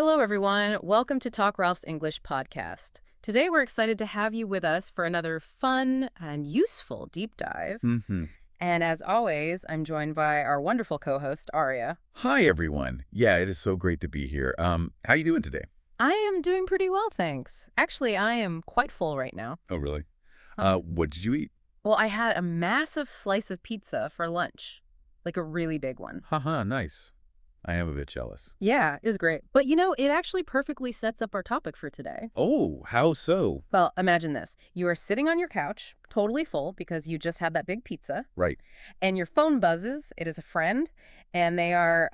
Hello, everyone. Welcome to Talk Ralph's English podcast. Today, we're excited to have you with us for another fun and useful deep dive. hmm And as always, I'm joined by our wonderful co-host, Aria. Hi, everyone. Yeah, it is so great to be here. How you doing today? I am doing pretty well, thanks. Actually, I am quite full right now. Oh, really? Huh. What did you eat? Well, I had a massive slice of pizza for lunch, like a really big one. Haha, nice. I am a bit jealous. Yeah, it was great. But it actually perfectly sets up our topic for today. Oh, how so? Well, imagine this. You are sitting on your couch, totally full because you just had that big pizza. Right. And your phone buzzes. It is a friend, and they are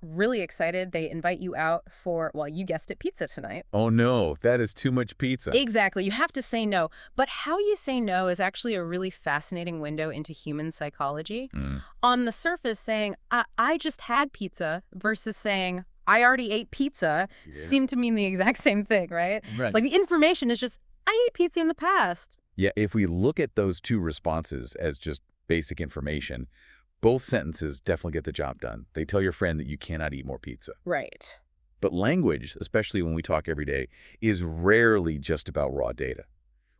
really excited. They invite you out for, well, you guessed it, pizza tonight. Oh, no, that is too much pizza. Exactly. You have to say no. But how you say no is actually a really fascinating window into human psychology. Mm. On the surface, saying, I just had pizza versus saying, I already ate pizza seem to mean the exact same thing, right? Right. Like the information is just, I ate pizza in the past. Yeah, if we look at those two responses as just basic information, both sentences definitely get the job done. They tell your friend that you cannot eat more pizza. Right. But language, especially when we talk every day, is rarely just about raw data.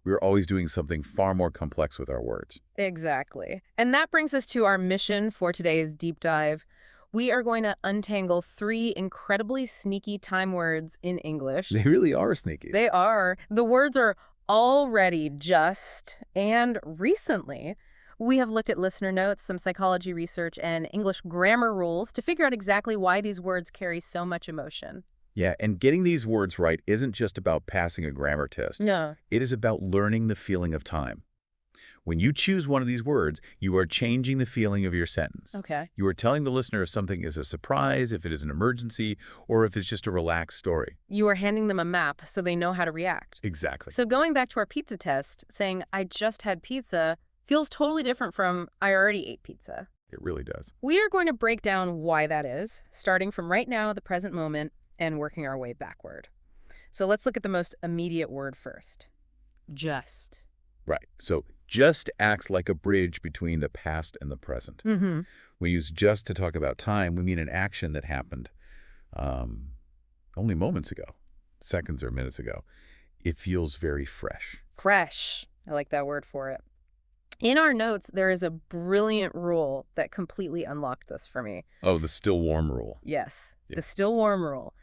We're always doing something far more complex with our words. Exactly. And that brings us to our mission for today's deep dive. We are going to untangle 3 incredibly sneaky time words in English. They really are sneaky. They are. The words are already, just, and recently. We have looked at listener notes, some psychology research, and English grammar rules to figure out exactly why these words carry so much emotion. Yeah, and getting these words right isn't just about passing a grammar test. No. It is about learning the feeling of time. When you choose one of these words, you are changing the feeling of your sentence. Okay. You are telling the listener if something is a surprise, if it is an emergency, or if it's just a relaxed story. You are handing them a map so they know how to react. Exactly. So going back to our pizza test, saying, I just had pizza, feels totally different from, I already ate pizza. It really does. We are going to break down why that is, starting from right now, the present moment, and working our way backward. So let's look at the most immediate word first. Just. Right. So just acts like a bridge between the past and the present. Mm-hmm. We use just to talk about time. We mean an action that happened only moments ago, seconds or minutes ago. It feels very fresh. Fresh. I like that word for it. In our notes, there is a brilliant rule that completely unlocked this for me. Oh, the still warm rule. Yes, Yeah. the still warm rule.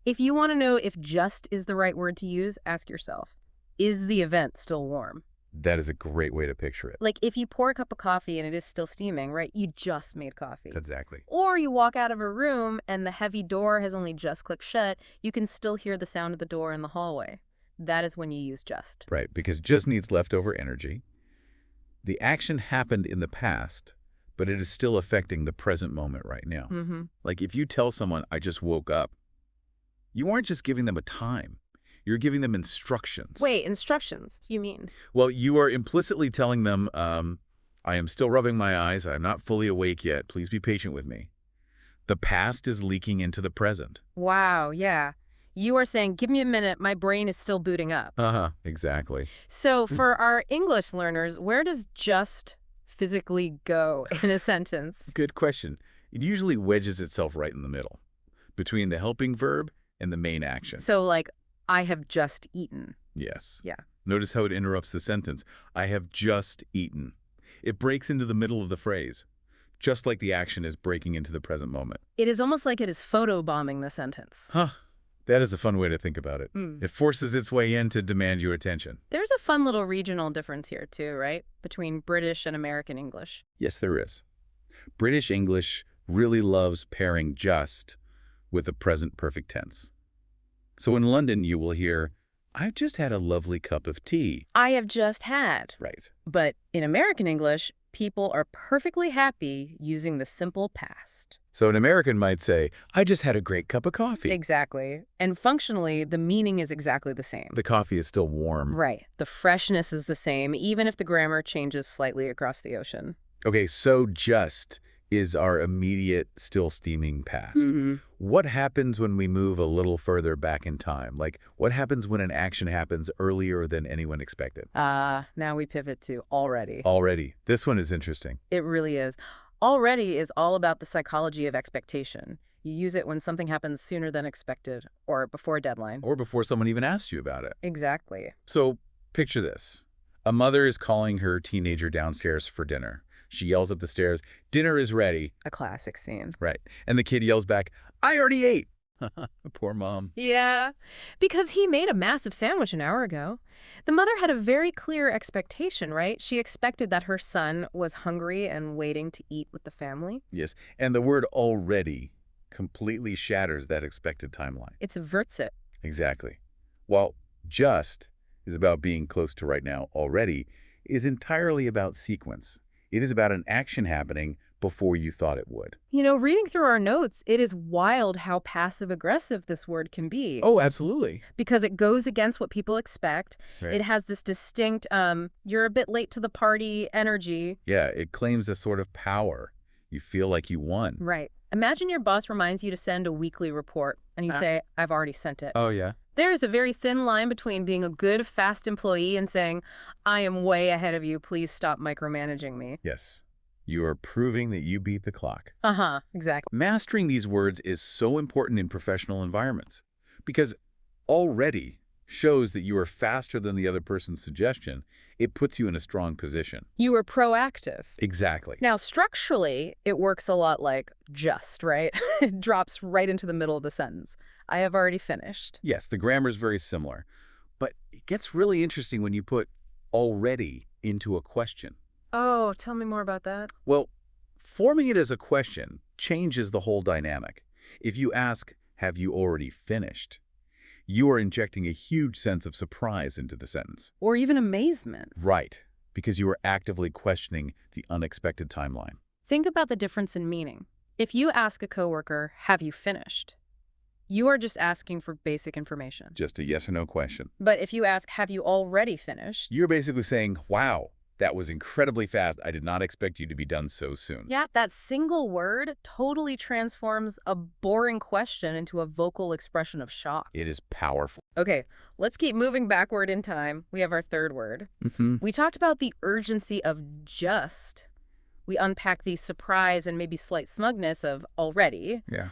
If you want to know if just is the right word to use, ask yourself, is the event still warm? That is a great way to picture it. Like if you pour a cup of coffee and it is still steaming, right? You just made coffee. Exactly. Or you walk out of a room and the heavy door has only just clicked shut, you can still hear the sound of the door in the hallway. That is when you use just. Right, because just needs leftover energy. The action happened in the past, but it is still affecting the present moment right now. Mm-hmm. Like if you tell someone, I just woke up, you aren't just giving them a time. You're giving them instructions. Wait, instructions, you mean? Well, you are implicitly telling them, I am still rubbing my eyes. I'm not fully awake yet. Please be patient with me. The past is leaking into the present. Wow, yeah. You are saying, give me a minute, my brain is still booting up. Uh-huh, exactly. So for our English learners, where does just physically go in a sentence? Good question. It usually wedges itself right in the middle, between the helping verb and the main action. So like, I have just eaten. Yes. Yeah. Notice how it interrupts the sentence. I have just eaten. It breaks into the middle of the phrase, just like the action is breaking into the present moment. It is almost like it is photobombing the sentence. Huh. That is a fun way to think about it. Mm. It forces its way in to demand your attention. There's a fun little regional difference here too, right? Between British and American English. Yes, there is. British English really loves pairing just with the present perfect tense. So in London, you will hear, I've just had a lovely cup of tea. I have just had. Right. But in American English, people are perfectly happy using the simple past. So an American might say, I just had a great cup of coffee. Exactly. And functionally, the meaning is exactly the same. The coffee is still warm. Right. The freshness is the same, even if the grammar changes slightly across the ocean. Okay, so just is our immediate, still steaming past. Mm-hmm. What happens when we move a little further back in time? Like, what happens when an action happens earlier than anyone expected? Now we pivot to already. Already. This one is interesting. It really is. Already is all about the psychology of expectation. You use it when something happens sooner than expected or before a deadline. Or before someone even asks you about it. Exactly. So picture this. A mother is calling her teenager downstairs for dinner. She yells up the stairs, "Dinner is ready." A classic scene. Right. And the kid yells back, "I already ate." Poor mom. Yeah, because he made a massive sandwich an hour ago. The mother had a very clear expectation, right? She expected that her son was hungry and waiting to eat with the family. Yes. And the word already completely shatters that expected timeline. It subverts it. Exactly. While just is about being close to right now already, is entirely about sequence. It is about an action happening before you thought it would. You know, reading through our notes, it is wild how passive-aggressive this word can be. Oh, absolutely. Because it goes against what people expect. Right. It has this distinct, you're a bit late to the party energy. Yeah, it claims a sort of power. You feel like you won. Right. Imagine your boss reminds you to send a weekly report, and you say, I've already sent it. Oh, yeah. There is a very thin line between being a good, fast employee and saying, I am way ahead of you, please stop micromanaging me. Yes. You are proving that you beat the clock. Uh-huh, exactly. Mastering these words is so important in professional environments because already shows that you are faster than the other person's suggestion. It puts you in a strong position. You were proactive. Exactly. Now, structurally, it works a lot like just, right? It drops right into the middle of the sentence. I have already finished. Yes, the grammar is very similar. But it gets really interesting when you put already into a question. Oh, tell me more about that. Well, forming it as a question changes the whole dynamic. If you ask, have you already finished? You are injecting a huge sense of surprise into the sentence. Or even amazement. Right, because you are actively questioning the unexpected timeline. Think about the difference in meaning. If you ask a coworker, have you finished? You are just asking for basic information. Just a yes or no question. But if you ask, have you already finished? You're basically saying, wow, that was incredibly fast. I did not expect you to be done so soon. Yeah, that single word totally transforms a boring question into a vocal expression of shock. It is powerful. Okay, let's keep moving backward in time. We have our third word. We talked about the urgency of just. We unpacked the surprise and maybe slight smugness of already. Yeah.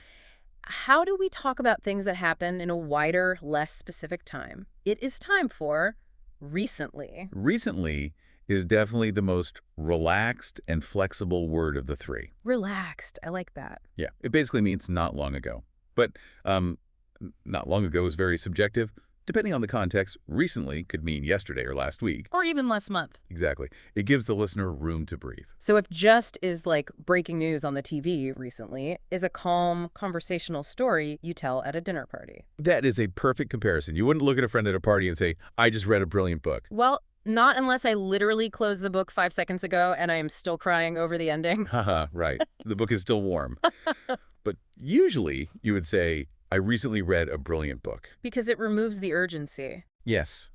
How do we talk about things that happen in a wider, less specific time? It is time for recently. Recently is definitely the most relaxed and flexible word of the three. Relaxed. I like that. Yeah, it basically means not long ago. But not long ago is very subjective. Depending on the context, recently could mean yesterday or last week. Or even last month. Exactly. It gives the listener room to breathe. So if just is like breaking news on the TV recently, is a calm conversational story you tell at a dinner party. That is a perfect comparison. You wouldn't look at a friend at a party and say, I just read a brilliant book. Well, not unless I literally closed the book 5 seconds ago and I am still crying over the ending. Haha, right. The book is still warm. But usually you would say, I recently read a brilliant book. Because it removes the urgency. Yes.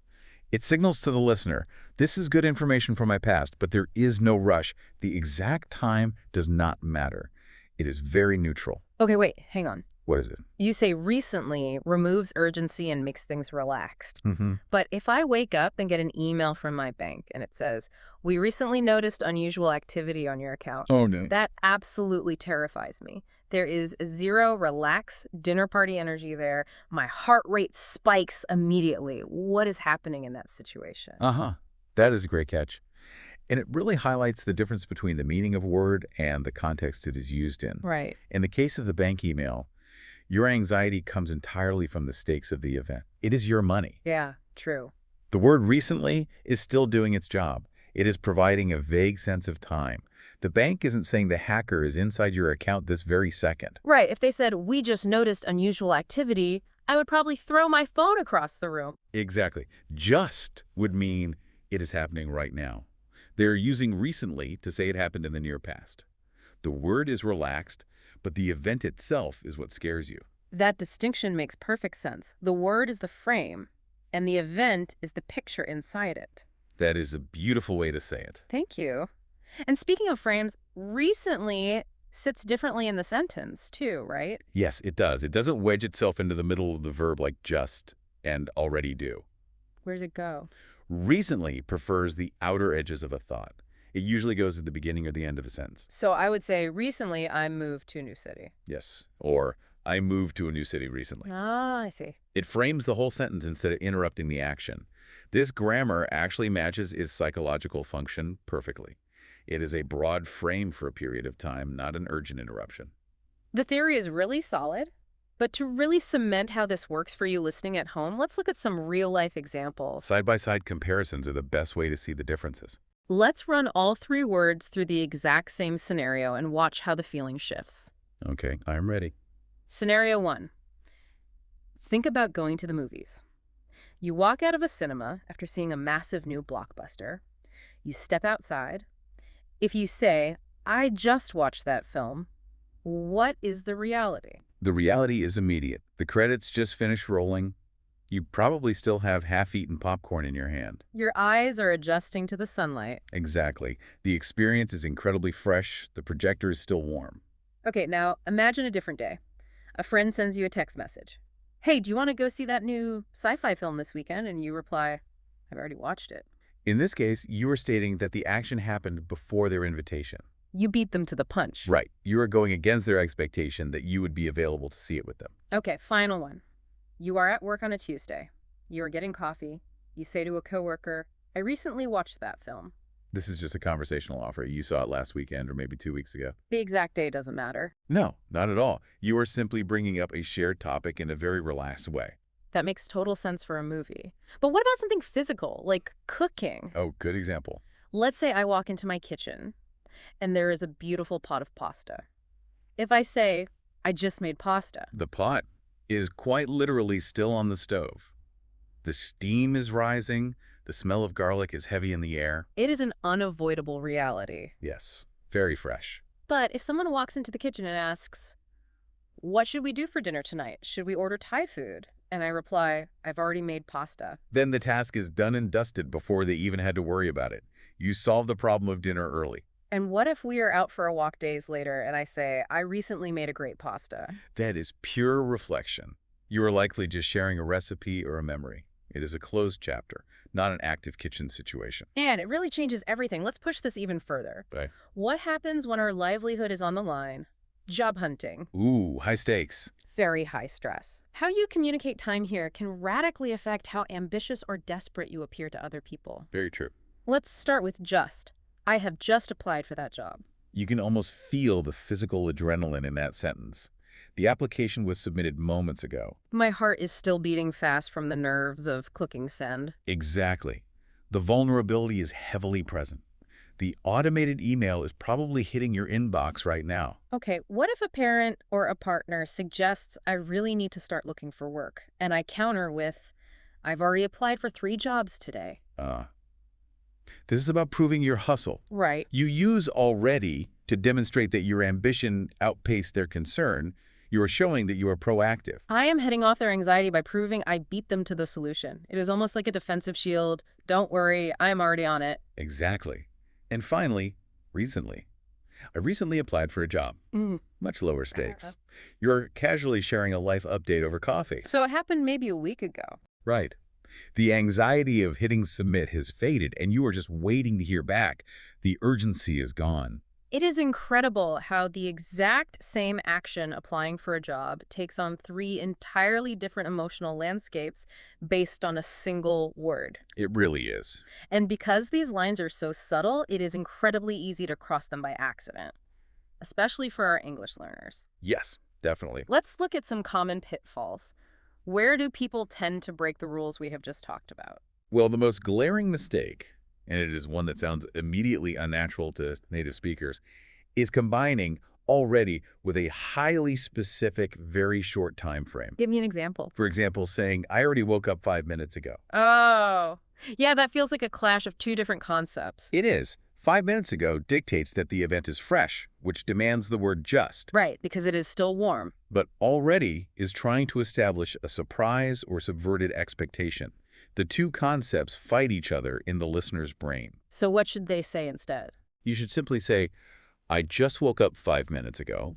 It signals to the listener, this is good information from my past, but there is no rush. The exact time does not matter. It is very neutral. Okay, wait, hang on. What is it? You say recently removes urgency and makes things relaxed. Mm-hmm. But if I wake up and get an email from my bank and it says, we recently noticed unusual activity on your account, Oh, no. that absolutely terrifies me. There is zero relaxed dinner party energy there. My heart rate spikes immediately. What is happening in that situation? Uh-huh. That is a great catch. And it really highlights the difference between the meaning of a word and the context it is used in. Right. In the case of the bank email, your anxiety comes entirely from the stakes of the event. It is your money. Yeah, true. The word recently is still doing its job. It is providing a vague sense of time. The bank isn't saying the hacker is inside your account this very second. Right. If they said, we just noticed unusual activity, I would probably throw my phone across the room. Exactly. Just would mean it is happening right now. They're using recently to say it happened in the near past. The word is relaxed, but the event itself is what scares you. That distinction makes perfect sense. The word is the frame, and the event is the picture inside it. That is a beautiful way to say it. Thank you. And speaking of frames, recently sits differently in the sentence, too, right? Yes, it does. It doesn't wedge itself into the middle of the verb like just and already do. Where's it go? Recently prefers the outer edges of a thought. It usually goes at the beginning or the end of a sentence. So I would say, recently I moved to a new city. Yes. Or, I moved to a new city recently. Ah, I see. It frames the whole sentence instead of interrupting the action. This grammar actually matches its psychological function perfectly. It is a broad frame for a period of time, not an urgent interruption. The theory is really solid, but to really cement how this works for you listening at home, let's look at some real-life examples. Side-by-side comparisons are the best way to see the differences. Let's run all three words through the exact same scenario and watch how the feeling shifts. Okay, I'm ready. Scenario 1. Think about going to the movies. You walk out of a cinema after seeing a massive new blockbuster. You step outside. If you say, I just watched that film, what is the reality? The reality is immediate. The credits just finished rolling. You probably still have half-eaten popcorn in your hand. Your eyes are adjusting to the sunlight. Exactly. The experience is incredibly fresh. The projector is still warm. Okay, now imagine a different day. A friend sends you a text message. Hey, do you want to go see that new sci-fi film this weekend? And you reply, I've already watched it. In this case, you are stating that the action happened before their invitation. You beat them to the punch. Right. You are going against their expectation that you would be available to see it with them. Okay, final one. You are at work on a Tuesday. You are getting coffee. You say to a coworker, I recently watched that film. This is just a conversational offer. You saw it last weekend or maybe 2 weeks ago. The exact day doesn't matter. No, not at all. You are simply bringing up a shared topic in a very relaxed way. That makes total sense for a movie. But what about something physical, like cooking? Oh, good example. Let's say I walk into my kitchen and there is a beautiful pot of pasta. If I say, I just made pasta. The pot is quite literally still on the stove. The steam is rising. The smell of garlic is heavy in the air. It is an unavoidable reality. Yes, very fresh. But if someone walks into the kitchen and asks, what should we do for dinner tonight? Should we order Thai food? And I reply, I've already made pasta. Then the task is done and dusted before they even had to worry about it. You solved the problem of dinner early. And what if we are out for a walk days later and I say, I recently made a great pasta? That is pure reflection. You are likely just sharing a recipe or a memory. It is a closed chapter, not an active kitchen situation. And it really changes everything. Let's push this even further. Right. What happens when our livelihood is on the line? Job hunting. Ooh, high stakes. Very high stress. How you communicate time here can radically affect how ambitious or desperate you appear to other people. Very true. Let's start with just. I have just applied for that job. You can almost feel the physical adrenaline in that sentence. The application was submitted moments ago. My heart is still beating fast from the nerves of clicking send. Exactly. The vulnerability is heavily present. The automated email is probably hitting your inbox right now. Okay, what if a parent or a partner suggests I really need to start looking for work, and I counter with, I've already applied for 3 jobs today. This is about proving your hustle. Right. You use already to demonstrate that your ambition outpaced their concern. You are showing that you are proactive. I am heading off their anxiety by proving I beat them to the solution. It is almost like a defensive shield. Don't worry, I'm already on it. Exactly. And finally, recently. I recently applied for a job. Much lower stakes. You're casually sharing a life update over coffee. So it happened maybe a week ago. Right. The anxiety of hitting submit has faded, and you are just waiting to hear back. The urgency is gone. It is incredible how the exact same action applying for a job takes on 3 entirely different emotional landscapes based on a single word. It really is. And because these lines are so subtle, it is incredibly easy to cross them by accident, especially for our English learners. Yes, definitely. Let's look at some common pitfalls. Where do people tend to break the rules we have just talked about? Well, the most glaring mistake, and it is one that sounds immediately unnatural to native speakers, is combining already with a highly specific, very short time frame. Give me an example. For example, saying, I already woke up 5 minutes ago. Oh, yeah, that feels like a clash of 2 different concepts. It is. 5 minutes ago dictates that the event is fresh, which demands the word just. Right, because it is still warm. But already is trying to establish a surprise or subverted expectation. The 2 concepts fight each other in the listener's brain. So what should they say instead? You should simply say, I just woke up 5 minutes ago.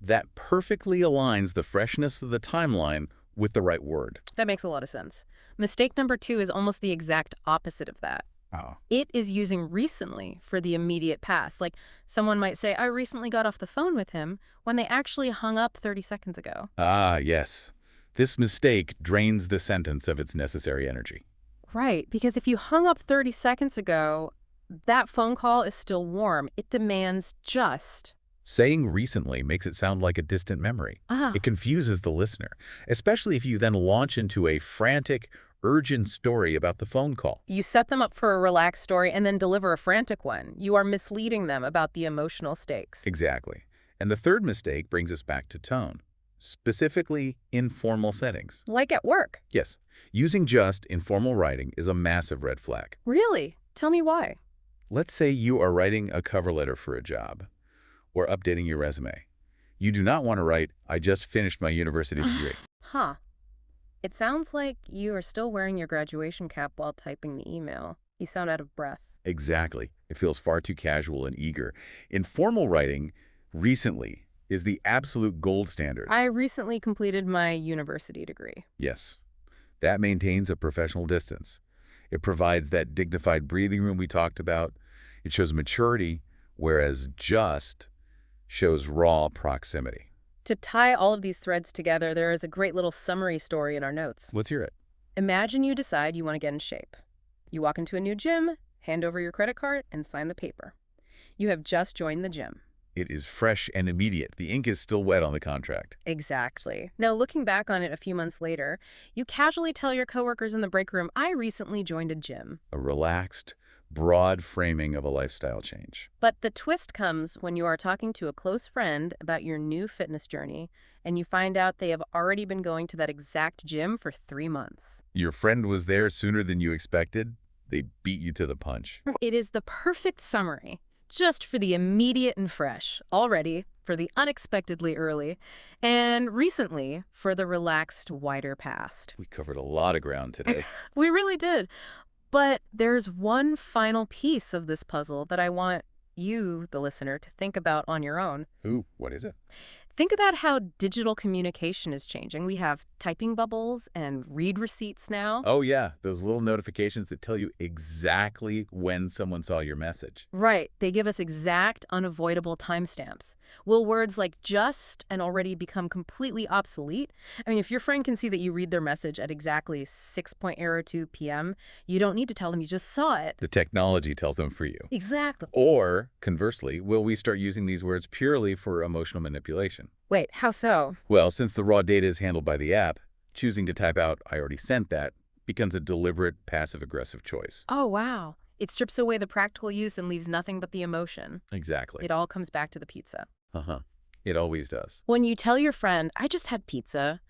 That perfectly aligns the freshness of the timeline with the right word. That makes a lot of sense. Mistake number 2 is almost the exact opposite of that. Oh. It is using recently for the immediate past. Like someone might say, I recently got off the phone with him when they actually hung up 30 seconds ago. Ah, yes. This mistake drains the sentence of its necessary energy. Right, because if you hung up 30 seconds ago, that phone call is still warm. It demands just. Saying recently makes it sound like a distant memory. Ah, It confuses the listener, especially if you then launch into a frantic, urgent story about the phone call. you set them up for a relaxed story and then deliver a frantic one. You are misleading them about the emotional stakes. Exactly. And the third mistake brings us back to tone, specifically in formal settings. Like at work. Yes, using just in formal writing is a massive red flag. Really? Tell me why. Let's say you are writing a cover letter for a job or updating your resume. You do not want to write, I just finished my university degree. Huh. It sounds like you are still wearing your graduation cap while typing the email. You sound out of breath. Exactly. It feels far too casual and eager. In formal writing, recently is the absolute gold standard. I recently completed my university degree. Yes, that maintains a professional distance. It provides that dignified breathing room we talked about. It shows maturity, whereas just shows raw proximity. To tie all of these threads together, there is a great little summary story in our notes. Let's hear it. Imagine you decide you want to get in shape. You walk into a new gym, hand over your credit card, and sign the paper. You have just joined the gym. It is fresh and immediate. The ink is still wet on the contract. Exactly. Now, looking back on it a few months later, you casually tell your coworkers in the break room, I recently joined a gym. A relaxed, broad framing of a lifestyle change. But the twist comes when you are talking to a close friend about your new fitness journey, and you find out they have already been going to that exact gym for 3 months. Your friend was there sooner than you expected. They beat you to the punch. It is the perfect summary, just for the immediate and fresh, already for the unexpectedly early, and recently for the relaxed, wider past. We covered a lot of ground today. We really did. But there's one final piece of this puzzle that I want you, the listener, to think about on your own. Ooh, what is it? Think about how digital communication is changing. We have typing bubbles and read receipts now. Oh, yeah, those little notifications that tell you exactly when someone saw your message. Right. They give us exact, unavoidable timestamps. Will words like just and already become completely obsolete? I mean, if your friend can see that you read their message at exactly 6:02 p.m., you don't need to tell them you just saw it. The technology tells them for you. Exactly. Or, conversely, will we start using these words purely for emotional manipulation? Wait, how so? Well, since the raw data is handled by the app, choosing to type out, I already sent that, becomes a deliberate passive-aggressive choice. Oh, wow. It strips away the practical use and leaves nothing but the emotion. Exactly. It all comes back to the pizza. Uh-huh. It always does. When you tell your friend, I just had pizza,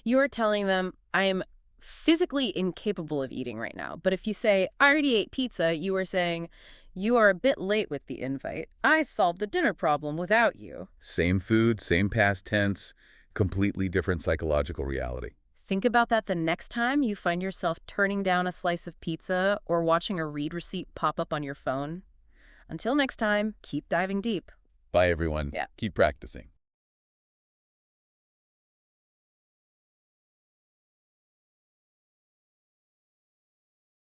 you're telling them, I am physically incapable of eating right now. But if you say, I already ate pizza, you are saying, you are a bit late with the invite. I solved the dinner problem without you. Same food, same past tense, completely different psychological reality. Think about that the next time you find yourself turning down a slice of pizza or watching a read receipt pop up on your phone. Until next time, keep diving deep. Bye, everyone. Yeah. Keep practicing.